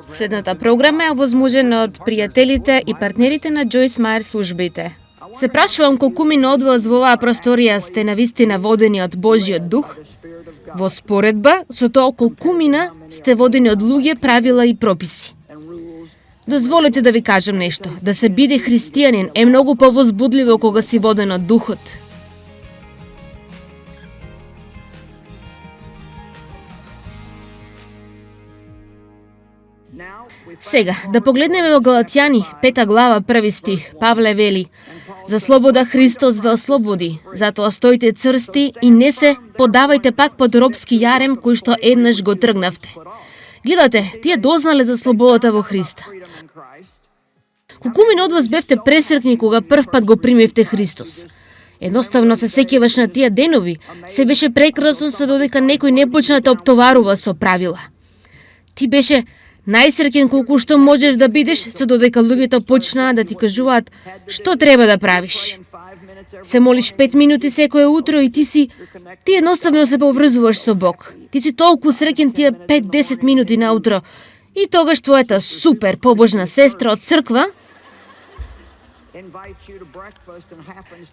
Следната програма е возможена од пријателите и партнерите на Джойс Мајер службите. Се прашувам колкумина од вас во оваа просторија сте навистина водени од Божиот дух? Во споредба со тоа колкумина сте водени од луѓе, правила и прописи. Дозволете да ви кажам нешто. Да се биде христијанин е многу повозбудливо кога си воден од духот. Сега, да погледнеме во Галатјани, 5 глава, 1 стих. Павле вели: "За слобода Христос ве ослободи, затоа стоите црсти и не се подавајте пак под робски јарем кој што еднаш го тргнавте." Гледате, тие дознале за слободата во Христа. Колкумина од вас бевте пресрекни кога прв пат го примивте Христос? Едноставно се сеќаваш на тие денови, се беше прекрасно се додека некој не почна да те оптоварува со правила. Ти беше најсреќен колку што можеш да бидеш, се додека луѓето почнаа да ти кажуваат што треба да правиш. Се молиш 5 минути секое утро и ти едноставно се поврзуваш со Бог. Ти си толку среќен тие 5-10 минути на утро. И тогаш твојата супер побожна сестра од црква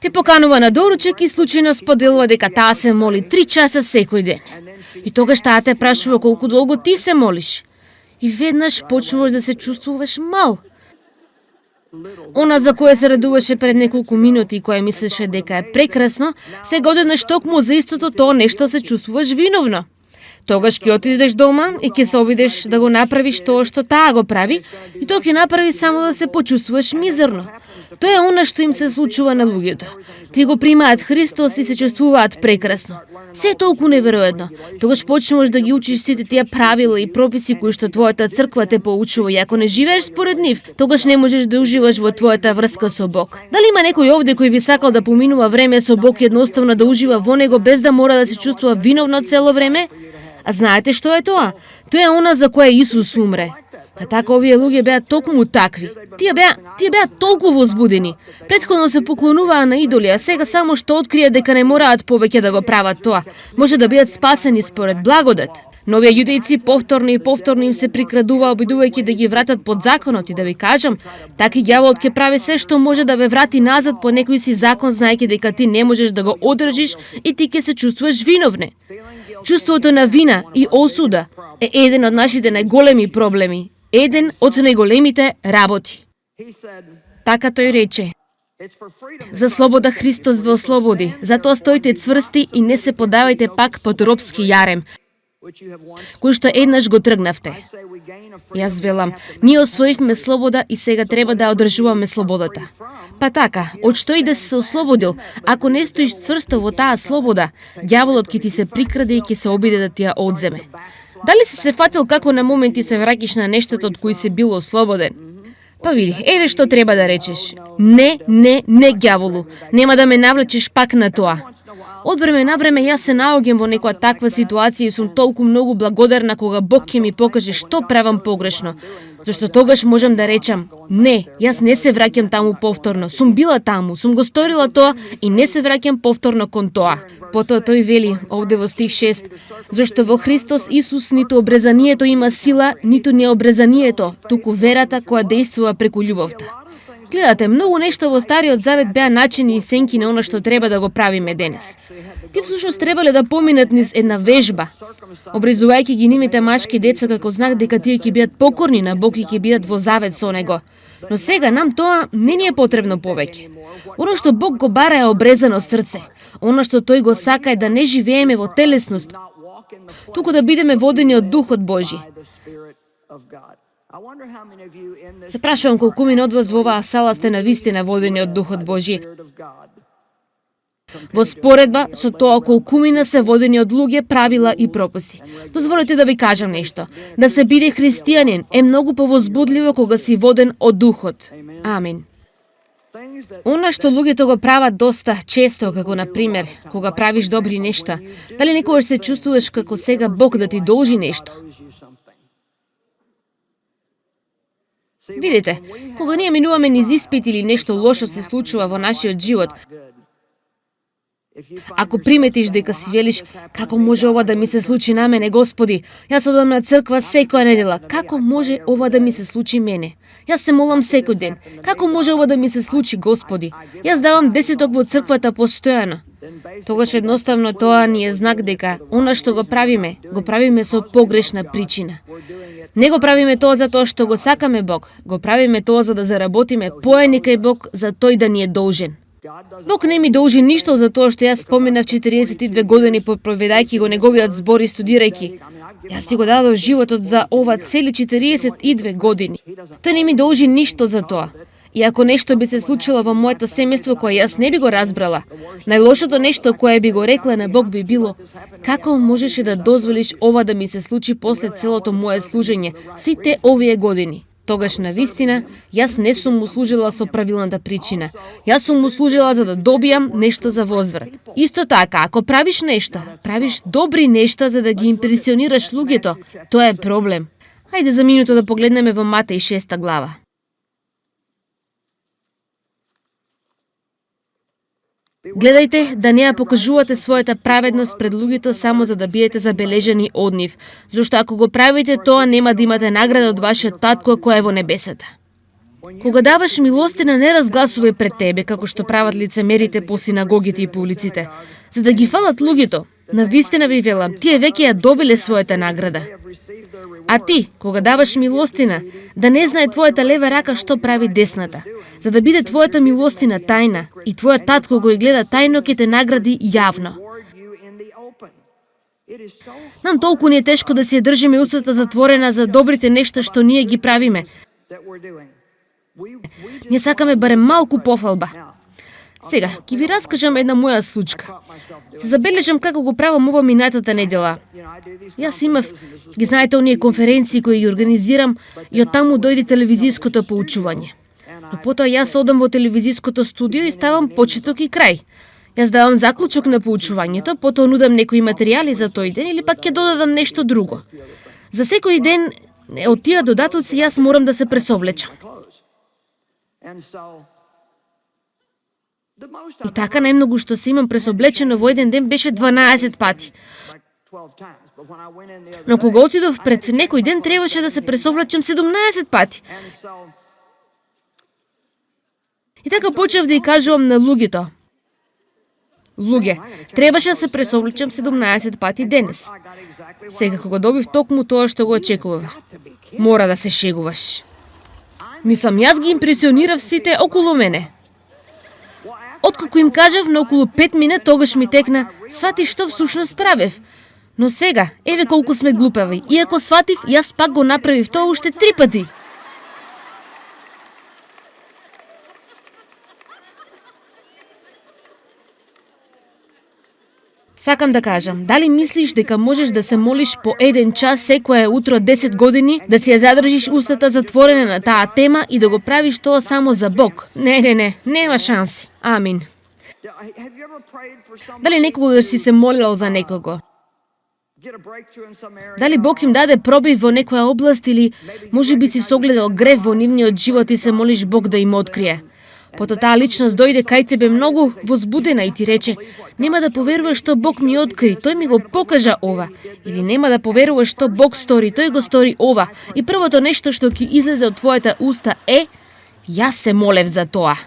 те поканува на доручек и случајно споделува дека таа се моли 3 часа секој ден. И тогаш таа те прашува колку долго ти се молиш. И веднаш почнуваш да се чувствуваш мал. Она за која се радуваше пред неколку минути и која мислеше дека е прекрасно, сега одеднаш токму за истото тоа нешто се чувствуваш виновно. Тогаш ќе отидеш дома и ќе се обидеш да го направиш тоа што таа го прави и тоа ќе направи само да се почувствуваш мизерно. Тоа е она што им се случува на луѓето. Ти го примаат Христос и се чувствуваат прекрасно. Се е толку неверојатно. Тогаш почнуваш да ги учиш сите тие правила и прописи кои што твојата црква те поучува и ако не живееш според нив, тогаш не можеш да уживаш во твојата врска со Бог. Дали има некој овде кој би сакал да поминува време со Бог и едноставно да ужива во него без да мора да се чувствува виновно цело време? А знаете што е тоа? Тоа е она за кое Исус умре. А така овие луѓе беа токму такви. Тие беа толку возбудени. Претходно се поклонуваа на идоли, а сега само што открија дека не мораат повеќе да го прават тоа. Може да бидат спасени според благодат. Но овие јудејци повторно им се прикрадуваа обидувајќи да ги вратат под законот и да ви кажам, така и ѓаволот ќе прави се што може да ве врати назад по некој си закон, знаејќи дека ти не можеш да го одржиш и ти ќе се чувствуваш виновне. Чувството на вина и осуда е еден од нашите најголеми проблеми. Еден од најголемите работи. Така тој рече: "За слобода Христос ве ослободи, затоа стоите цврсти и не се подавајте пак под робски јарем, кој што еднаш го тргнавте." Јас велам, ние освоивме слобода и сега треба да одржуваме слободата. Па така, од што и да се ослободил, ако не стоиш цврсто во таа слобода, ѓаволот ќе ти се прикраде и ќе се обиде да ти ја одземе. Дали си се фатил како на моменти се враќаш на нештото од кој си бил ослободен? Па види, еве што треба да речеш. Не, ѓаволу, нема да ме навлечеш пак на тоа. Од време на време јас се наоѓам во некоја таква ситуација и сум толку многу благодарна кога Бог ќе ми покаже што правам погрешно. Зашто тогаш можам да речам: "Не, јас не се враќам таму повторно. Сум била таму, сум го сторила тоа и не се враќам повторно кон тоа." Потоа тој вели овде во стих 6: "Зашто во Христос Исус ниту обрезанието има сила, ниту необрезанието, туку верата која дејствува преку љубовта." Гледате, многу нешто во Стариот Завет беа начини и сенки на она што треба да го правиме денес. Ти всушност требале да поминат низ една вежба, обрезувајќи ги нивните машки деца како знак дека тие ќе бидат покорни на Бог и ќе бидат во завет со Него. Но сега нам тоа не ни е потребно повеќе. Оно што Бог го бара е обрезано срце. Оно што Тој го сака е да не живееме во телесност, туку да бидеме водени од Духот Божи. Се прашувам колкумина од вас во оваа сала сте навистина водени од Духот Божи. Во споредба со тоа колкумина се водени од луѓе, правила и прописи. Дозволете да ви кажам нешто. Да се биде христијанин е многу повозбудливо кога си воден од Духот. Амин. Она што луѓето го прават доста често, како на пример, кога правиш добри нешта, дали некогаш се чувствуваш како сега Бог да ти должи нешто? Видите, кога ние минуваме низ испит или нешто лошо се случува во нашиот живот, Ако приметиш дека си велиш, како може ова да ми се случи на мене, Господи? Јас одам на црква секоја недела. Како може ова да ми се случи мене? Јас се молам секој ден. Како може ова да ми се случи, Господи? Јас давам десеток во црквата постојано. Тогаш едноставно тоа ни е знак дека она што го правиме со погрешна причина. Не го правиме тоа затоа што го сакаме Бог, го правиме тоа за да заработиме поени кај Бог, за тој да ни е должен. Бог не ми должи ништо за тоа што јас споменав 42 години проповедајќи го неговиот збор и студирајќи. Јас си го дадов животот за ова цели 42 години. Тој не ми должи ништо за тоа. И ако нешто би се случило во моето семејство кое јас не би го разбрала, најлошото нешто кое би го рекла на Бог би било: како можеше да дозволиш ова да ми се случи после целото мое служење, сите овие години? Тогаш навистина, јас не сум му служила со правилната причина. Јас сум му служила за да добијам нешто за возврат. Исто така, ако правиш добри нешта за да ги импресионираш луѓето, тоа е проблем. Ајде за минуто да погледнеме во Матеј 6 глава. Гледајте да не ја покажувате својата праведност пред луѓето само за да биете забележани од нив, зашто ако го правите тоа нема да имате награда од вашиот татко кој е во небесата. Кога даваш милостина, не разгласувај пред тебе како што прават лицемерите по синагогите и по улиците, за да ги фалат луѓето. Навистина ви велам, тие веќе ја добиле својата награда. А ти, кога даваш милостина, да не знае твојата лева рака што прави десната, за да биде твојата милостина тајна и твојот татко го гледа тајно ќе те награди јавно. Нам толку ни е тешко да си ја држиме устата затворена за добрите нешта што ние ги правиме. Ние сакаме барем малку пофалба. Сега, ќе ви раскажам една моја случка. Се забележам како го правам ова минатата недела. Јас имав, ги знаете, оние конференции кои ги организирам и од таму дојде телевизиското поучување. Но потоа јас одам во телевизиското студио и ставам почеток и крај. Јас давам заклучок на поучувањето, потоа нудам некои материјали за тој ден или пак ќе додадам нешто друго. За секој ден од тие додатоци јас морам да се пресоблечам. И така најмногу што се имам пресоблечено во еден ден беше 12 пати. Но кога отидов пред некој ден требаше да се пресоблечам 17 пати. И така почнав да ја кажувам на луѓето: луѓе, требаше да се пресоблечам 17 пати денес. Сега кога добив токму тоа што го очекував, мора да се шегуваш. Мислам, јас ги импресионирав сите околу мене. Откако им кажав на околу 5 минути, тогаш ми текна, сватив што всушност правев. Но сега, еве колку сме глупави. Иако сватив, јас пак го направив тоа уште 3 пати. Сакам да кажам, дали мислиш дека можеш да се молиш по 1 час секое утро 10 години, да си ја задржиш устата затворена на таа тема и да го правиш тоа само за Бог? Не, нема шанси. Амин. Дали некогаш си се молил за некого? Дали Бог им даде пробив во некоја област или може би си согледал грев во нивниот живот и се молиш Бог да им открие? Потоа таа личност дојде кај тебе многу возбудена и ти рече: нема да поверуваш што Бог ми откри, тој ми го покажа ова. Или нема да поверуваш што Бог стори, тој го стори ова. И првото нешто што ќе излезе од твојата уста е: јас се молев за тоа.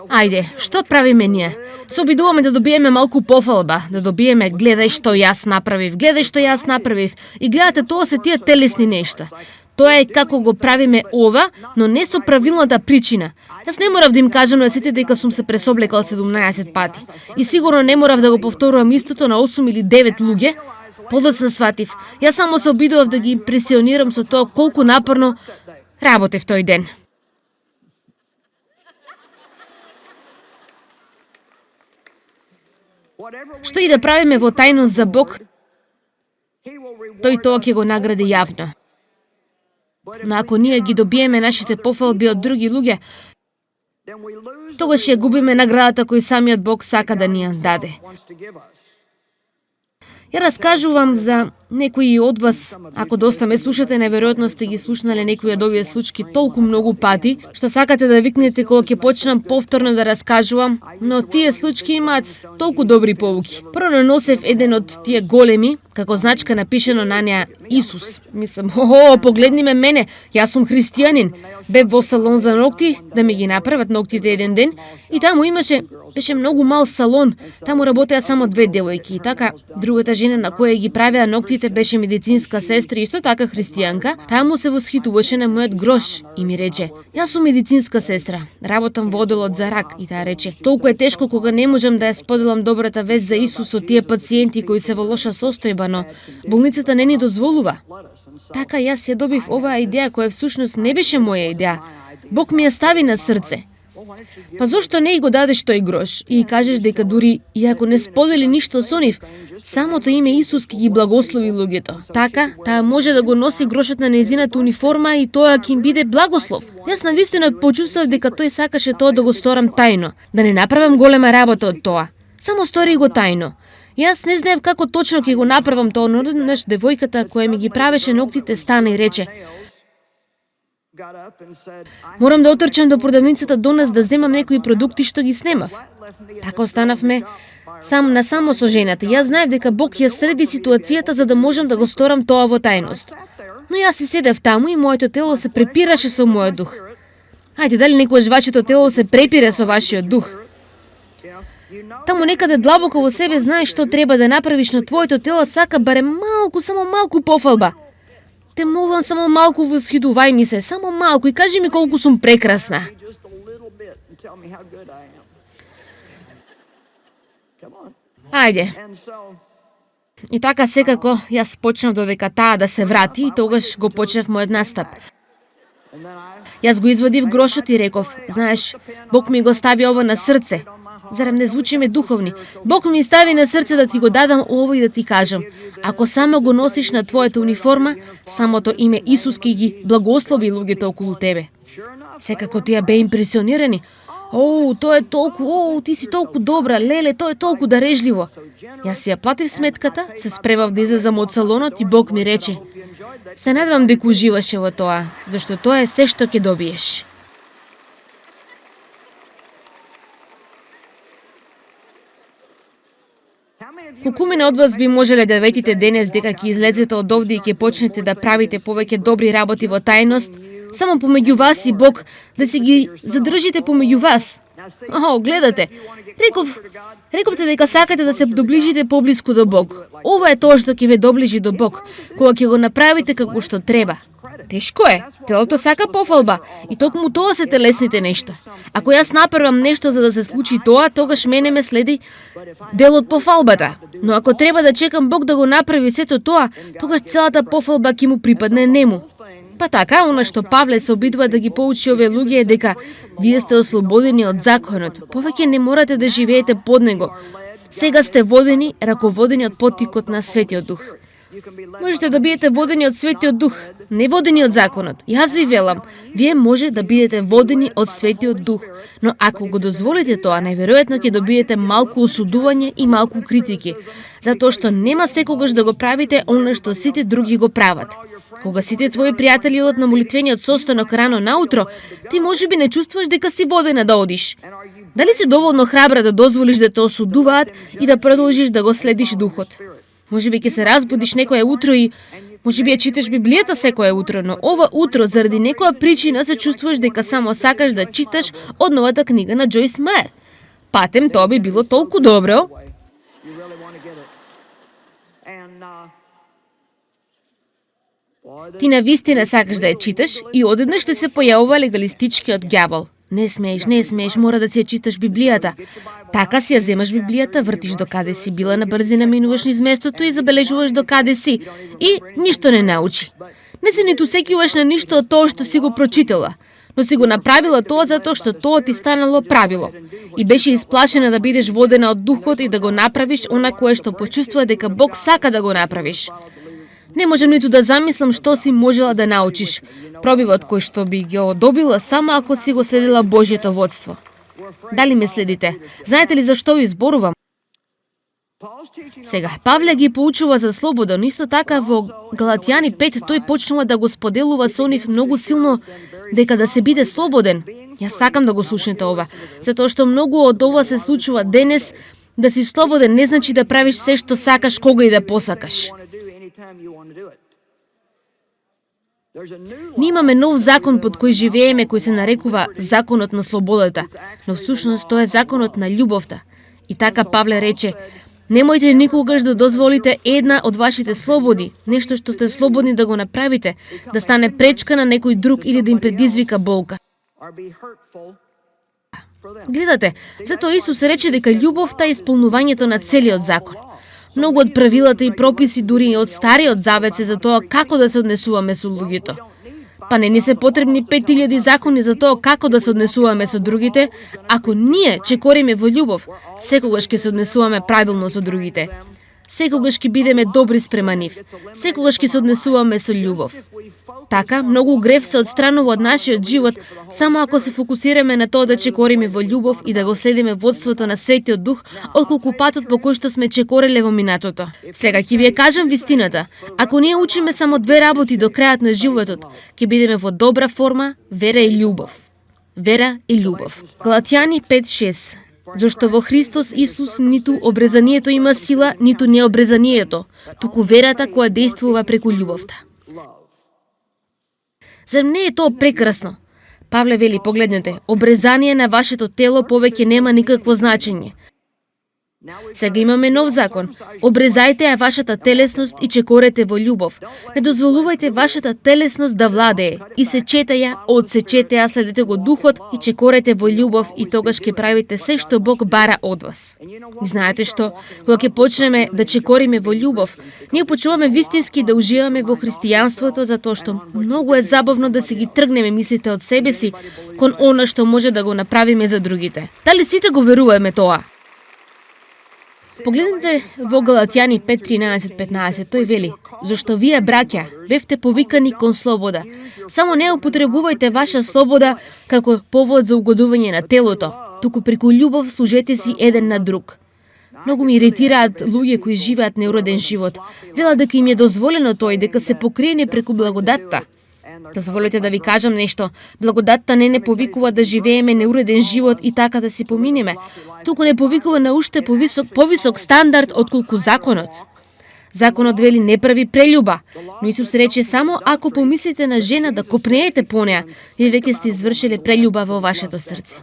Ајде, што правиме ние? Се обидуваме да добиеме малку пофалба, да добиеме гледај што јас направив, и гледате тоа се тие телесни нешта. Тоа е како го правиме ова, но не со правилната причина. Јас не морав да им кажам на сите дека сум се пресоблекал 17 пати. И сигурно не морав да го повторувам истото на 8 или 9 луѓе. Подоцна сватив. Јас само се обидував да ги импресионирам со тоа колку напорно работев тој ден. Што и да правиме во тајност за Бог, тој тоа ќе го награди јавно. Но ако ние ги добиеме нашите пофалби од други луѓе, тогаш ја губиме наградата кој самиот Бог сака да ни ја даде. Ја раскажувам за некои од вас, ако доста ме слушате, најверојатно сте ги слушнале некои од овие случки толку многу пати, што сакате да викнете кога ќе почнам повторно да раскажувам, но тие случки имаат толку добри поуки. Прво носев еден од тие големи, како значка напишено на неа Исус. Мислам, погледни ме мене, јас сум христијанин. Бев во салон за ногти, да ми ги направат ногтите еден ден, и таму беше многу мал салон, таму работеа само две девојки, и така, другата жена на која ги правеа ногтите беше медицинска сестра, исто така христијанка, таму се восхитуваше на мојот грош и ми рече: "Јас сум медицинска сестра, работам во одделот за рак", и таа рече: "Толку е тешко кога не можам да ја споделам добрата вест за Исус со тие пациенти кои се во лоша состојба, но болницата не ни дозволува." Така јас ја добив оваа идеја која всушност не беше моја идеја. Бог ми ја стави на срце. Па зошто не и го дадеш тој грош и кажеш дека дури и ако не сподели ништо со нив, самото име Исус ќе ги благослови луѓето. Така, таа може да го носи грошот на нејзината униформа и тоа ќе им биде благослов. Јас навистина почувствував дека тој сакаше тоа да го сторам тајно, да не направам голема работа од тоа. Само стори го тајно. Јас не знаев како точно ќе го направам тоа, но еднаш девојката која ми ги правеше ноктите стана и рече: "Морам да отрчам до продавницата до нас да земам некои продукти што ги снемав." Така останавме само со жената. Јас знаев дека Бог ја среди ситуацијата за да можам да го сторам тоа во тајност. Но јас си седев таму и моето тело се препираше со мојот дух. Ајде, дали некојаш вашето тело се препире со вашиот дух? Таму некаде длабоко во себе знаеш што треба да направиш, но твоето тело сака барем малку, само малку пофалба. Те молам, само малку восхитувај ми се, само малку и кажи ми колку сум прекрасна. Ајде. И така секако јас почнав додека таа да се врати и тогаш го почнав мојот настап. Јас го извадив грошот и реков: "Знаеш, Бог ми го стави ово на срце. Зарем не звучиме духовни? Бог ми стави на срце да ти го дадам ово и да ти кажам: ако само го носиш на твојата униформа, самото име Исус ќе ги благослови луѓето околу тебе." Секако тие беа импресионирани. Тоа е толку, ти си толку добра, леле, тоа е толку дарежливо. Јас си ја платив сметката, се спремав да излезам од салонот и Бог ми рече: "Се надевам дека уживаше во тоа, зашто тоа е се што ќе добиеш." Колкумина од вас би можеле да ветите денес дека ќе излезете од овде и ќе почнете да правите повеќе добри работи во тајност, само помеѓу вас и Бог, да си ги задржите помеѓу вас? Гледате, рековте дека сакате да се доближите поблиску до Бог. Ова е тоа што ќе ве доближи до Бог, кога ќе го направите како што треба. Тешко е, телото сака пофалба и токму тоа се телесните нешта. Ако јас направам нешто за да се случи тоа, тогаш мене ме следи дел од пофалбата. Но ако треба да чекам Бог да го направи сето тоа, тогаш целата пофалба ќе му припадне нему. Па така, она што Павле се обидува да ги поучи овие луѓе е дека вие сте ослободени од законот. Повеќе не морате да живеете под него. Сега сте водени, раководени од поттикот на Светиот Дух. Можете да бидете водени од Светиот Дух, не водени од законот. Јас ви велам, вие може да бидете водени од Светиот Дух, но ако го дозволите тоа, најверојатно ќе добиете малку осудување и малку критики, затоа што нема секогаш да го правите она што сите други го прават. Кога сите твои пријатели одат на молитвениот состанок рано наутро, ти можеби не чувствуваш дека си водена да одиш. Дали си доволно храбра да дозволиш да те осудуваат и да продолжиш да го следиш духот? Можеби ќе се разбудиш некое утро и можеби ја читаш Библијата секое утро, но ова утро заради некоја причина се чувствуваш дека само сакаш да читаш од новата книга на Джойс Мајер. Патем, тоа би било толку добро. Ти навистина сакаш да ја читаш и одеднаш ще се појавува легалистичкиот ѓавол. Не смееш, мора да си ја читаш Библијата. Така си ја земаш Библијата, вртиш до каде си била на брзина, минуваш низ местото и забележуваш до каде си. И ништо не научи. Не се ниту сеќуваш на ништо од тоа што си го прочитала, но си го направила тоа затоа што тоа ти станало правило. И беше исплашена да бидеш водена од духот и да го направиш она кое што почувствува дека Бог сака да го направиш. Не можам ниту да замислам што си можела да научиш. Пробивот кој што би го добила само ако си го следила Божјето водство. Дали ме следите? Знаете ли зашто ви зборувам? Сега, Павле ги поучува за слобода, но исто така во Галатјани 5 тој почнува да го споделува со нив многу силно дека да се биде слободен. Јас сакам да го слушнете ова, затоа што многу од ова се случува денес. Да си слободен не значи да правиш се што сакаш кога и да посакаш. Ние имаме нов закон под кој живееме, кој се нарекува законот на слободата, но всушност тоа е законот на љубовта. И така Павле рече: немојте никогаш да дозволите една од вашите слободи, нешто што сте слободни да го направите, да стане пречка на некој друг или да им предизвика болка. Гледате, затоа Исус рече дека љубовта е исполнувањето на целиот закон. Многу од правилата и прописи дури од Стариот Завет се за тоа како да се однесуваме со луѓето. Па не ни се потребни 5000 закони за тоа како да се однесуваме со другите, ако ние чекориме во љубов, секогаш ќе се однесуваме правилно со другите. Секогаш ќе бидеме добри спрема нив. Секогаш ќе се однесуваме со љубов. Така, многу грев се отстранува од нашиот живот само ако се фокусираме на тоа да чекориме во љубов и да го следиме водството на Светиот Дух, отколку патот по кој што сме чекореле во минатото. Сега ќе ви ја кажам вистината. Ако ние учиме само две работи до крајот на животот, ќе бидеме во добра форма, вера и љубов. Вера и љубов. Галатјани 5:6. Зашто во Христос Исус ниту обрезанието има сила, ниту необрезанието, туку верата која действува преку љубовта. Зар не е тоа прекрасно? Павле вели, погледнете, обрезание на вашето тело повеќе нема никакво значење. Сега имаме нов закон. Обрезајте ја вашата телесност и чекорете во љубов. Не дозволувајте вашата телесност да владее. Исечете ја, одсечете ја, следете го духот и чекорете во љубов и тогаш ќе правите се што Бог бара од вас. Знаете што? Кога ќе почнеме да чекориме во љубов, ние почнуваме вистински да уживаме во христијанството, затоа што многу е забавно да се ги тргнеме мислите од себе си кон она што може да го направиме за другите. Дали сите го веруваме тоа? Погледнете во Галатјани 5:13-15, тој вели: зашто вие, браќа, бевте повикани кон слобода. Само не употребувајте ваша слобода како повод за угодување на телото, туку преку љубов служете си еден на друг. Многу ми иритираат луѓе кои живеат неуреден живот. Велат дека им е дозволено тој, дека се покриени преку благодатта. Дозволете да ви кажам нешто. Благодатта не повикува да живееме неуреден живот и така да си поминеме. Туку не повикува на уште повисок стандард отколку законот. Законот вели не прави прељуба, но Исус рече само ако помислите на жена да копнеете по неа, вие веќе сте извршиле прељуба во вашето срце.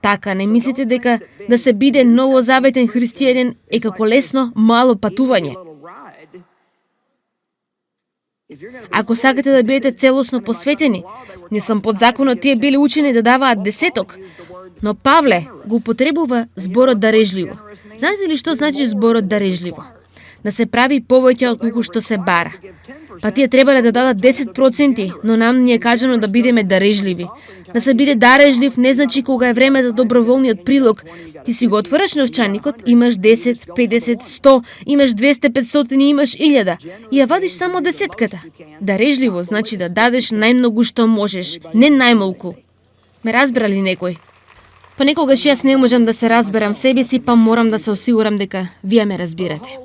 Така, не мислите дека да се биде новозаветен христијанин е како лесно, мало патување. Ако сакате да бидете целосно посветени, не сум под законот, тие били учени да даваат десеток, но Павле го употребува зборот дарежливо. Знаете ли што значи зборот дарежливо? Да се прави повеќе од колку што се бара. Па тие требале да дадат 10%, но нам ни е кажано да бидеме дарежливи. Да се биде дарежлив не значи кога е време за доброволниот прилог. Ти си го отвараш новчаникот, имаш 10, 50, 100, имаш 200, 500 и имаш 1000 и ја вадиш само десетката. Дарежливо значи да дадеш најмногу што можеш, не најмалку. Ме разбрали некој? Понекогаш јас не можам да се разберам себе си, па морам да се осигурам дека вие ме разбирате.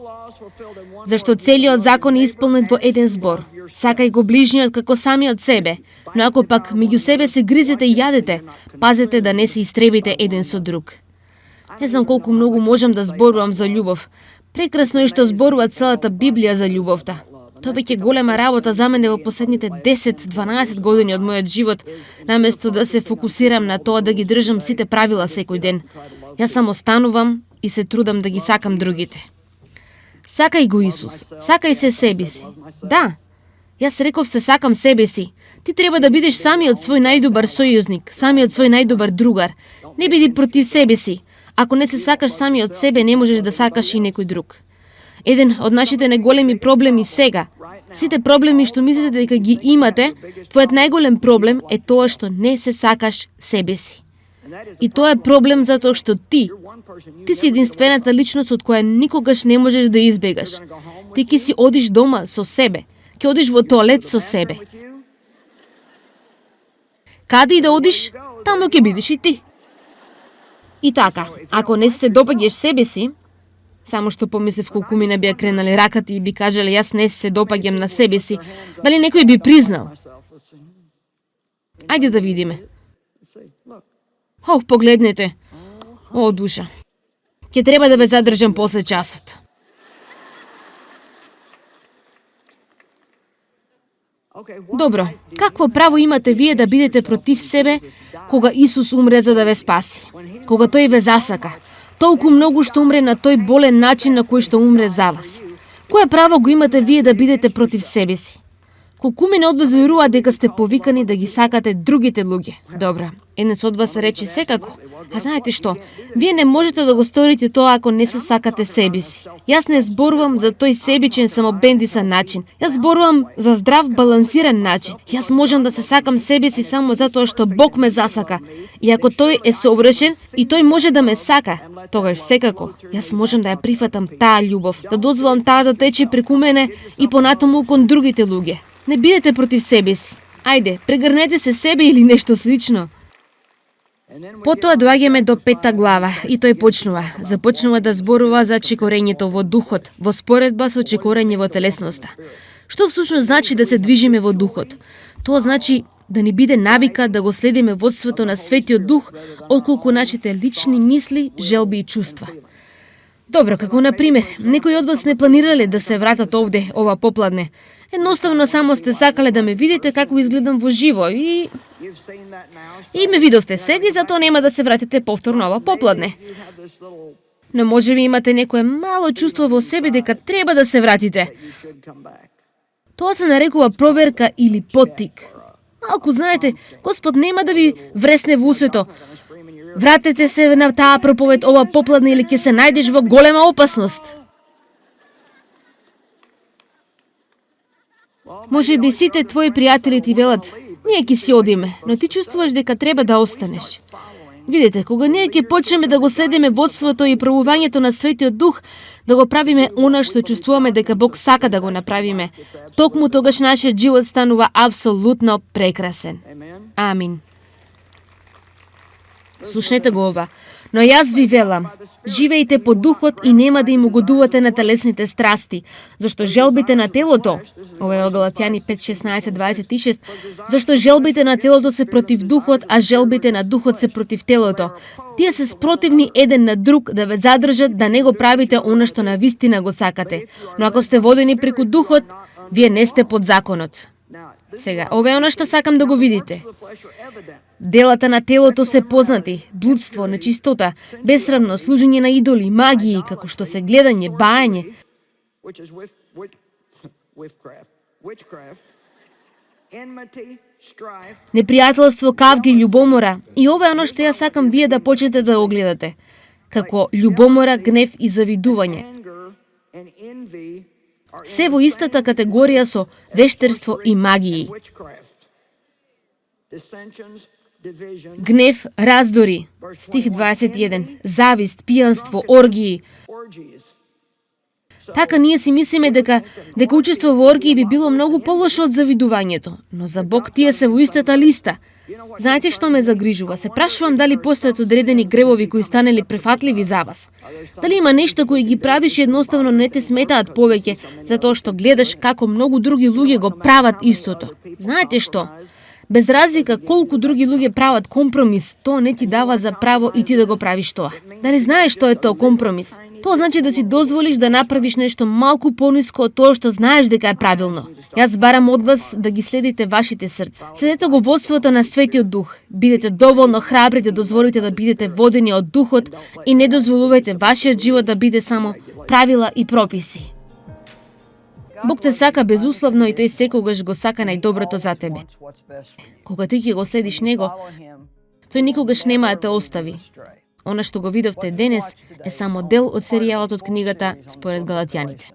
Зашто целиот закон е исполнет во еден збор. Сакај го ближниот како самиот себе, но ако пак меѓу себе се гризете и јадете, пазете да не се истребите еден со друг. Не знам колку многу можам да зборувам за љубов. Прекрасно е што зборува целата Библија за љубовта. Тоа веќе голема работа за мене во последните 10-12 години од мојот живот, наместо да се фокусирам на тоа да ги држам сите правила секој ден. Јас само станувам и се трудам да ги сакам другите. Сакај го Исус, сакај се себе си. Да, јас реков се сакам себе си. Ти треба да бидеш самиот свој најдобар сојузник, самиот свој најдобар другар. Не биди против себе си. Ако не се сакаш самиот себе, не можеш да сакаш и некој друг. Еден од нашите најголеми проблеми сега, сите проблеми што мислите дека ги имате, твојот најголем проблем е тоа што не се сакаш себе си. И тоа е проблем затоа што ти си единствената личност од која никогаш не можеш да избегаш. Ти ќе си одиш дома со себе, ќе одиш во тоалет со себе. Каде и да одиш, таму ќе бидеш и ти. И така, ако не се допаѓаш себе си, само што помислев колку ми не би кренали раката и би кажале јас не се допаѓам на себе си, дали некој би признал? Ајде да видиме. Погледнете. О, душа. Ќе треба да ве задржам после часот. Добро, какво право имате вие да бидете против себе кога Исус умре за да ве спаси? Кога тој ве засака? Толку многу што умре на тој болен начин на кој што умре за вас. Кое право го имате вие да бидете против себе си? Колку мене од вас верува дека сте повикани да ги сакате другите луѓе? Добра, еднес од вас рече секако. А знаете што? Вие не можете да го сторите тоа ако не се сакате себе си. Јас не зборувам за тој себичен самобендисан начин. Јас зборувам за здрав балансиран начин. Јас можам да се сакам себе си само затоа што Бог ме засака. И ако тој е совршен и тој може да ме сака, тогаш секако јас можам да ја прифатам таа љубов, да дозволам таа да тече преку мене и понатаму кон другите луѓе. Не бидете против себе си. Ајде, прегрнете се себе или нешто слично. Потоа доаѓаме до 5 глава и тој започнува да зборува за чекорењето во духот, во споредба со чекорење во телесноста. Што всушност значи да се движиме во духот? Тоа значи да ни биде навика да го следиме водството на Светиот Дух, отколку нашите лични мисли, желби и чувства. Добро, како на пример, некои од вас не планирале да се вратат овде ова попладне. Едноставно само сте сакале да ме видите како изгледам во живо и ме видовте сега и затоа нема да се вратите повторно ова попладне. Но може би имате некое мало чувство во себе дека треба да се вратите. Тоа се нарекува проверка или поттик. Малку знаете, Господ нема да ви вресне во усето. Вратете се на таа проповед ова попладне или ќе се најдеш во голема опасност. Може би сите твои пријатели ти велат, ние ќе си одиме, но ти чувствуваш дека треба да останеш. Видите, кога ние ќе почнеме да го следиме водството и правувањето на Светиот Дух, да го правиме она што чувствуваме дека Бог сака да го направиме, токму тогаш нашиот живот станува апсолутно прекрасен. Амин. Слушнете го ова. Но јас ви велам, живејте по духот и нема да им угодувате на телесните страсти, зашто желбите на телото, ова е во Галатјани 5:16-26, зашто желбите на телото се против духот, а желбите на духот се против телото. Тие се спротивни еден на друг да ве задржат да не го правите она што на вистина го сакате. Но ако сте водени преку духот, вие не сте под законот. Сега, ова е она што сакам да го видите. Делата на телото се познати: блудство, нечистота, бесрамно, служење на идоли, магии, како што се гледање, бајање, непријателство, кавги, љубомора. И ова е оно што ја сакам вие да почнете да го гледате. Како љубомора, гнев и завидување. Се во истата категорија со вештерство и магии. Гнев, раздори, стих 21, завист, пијанство, оргии. Така ние си мислиме дека учество во оргии би било многу полошо од завидувањето, но за Бог тие се во истата листа. Знаете што ме загрижува? Се прашувам дали постојат одредени гревови кои станели префатливи за вас. Дали има нешто кои ги правиш и едноставно не те сметаат повеќе, затоа што гледаш како многу други луѓе го прават истото. Знаете што? Без разлика колку други луѓе прават компромис, тоа не ти дава за право и ти да го правиш тоа. Дали знаеш што е тоа компромис? Тоа значи да си дозволиш да направиш нешто малку пониско од тоа што знаеш дека е правилно. Јас барам од вас да ги следите вашите срца. Следете го водството на Светиот Дух. Бидете доволно храбри да дозволите да бидете водени од Духот и не дозволувајте вашиот живот да биде само правила и прописи. Бог те сака безусловно и тој секогаш го сака најдоброто за тебе. Кога ти ќе го следиш него, тој никогаш нема да те остави. Она што го видовте денес е само дел од серијалот од книгата според Галатјаните.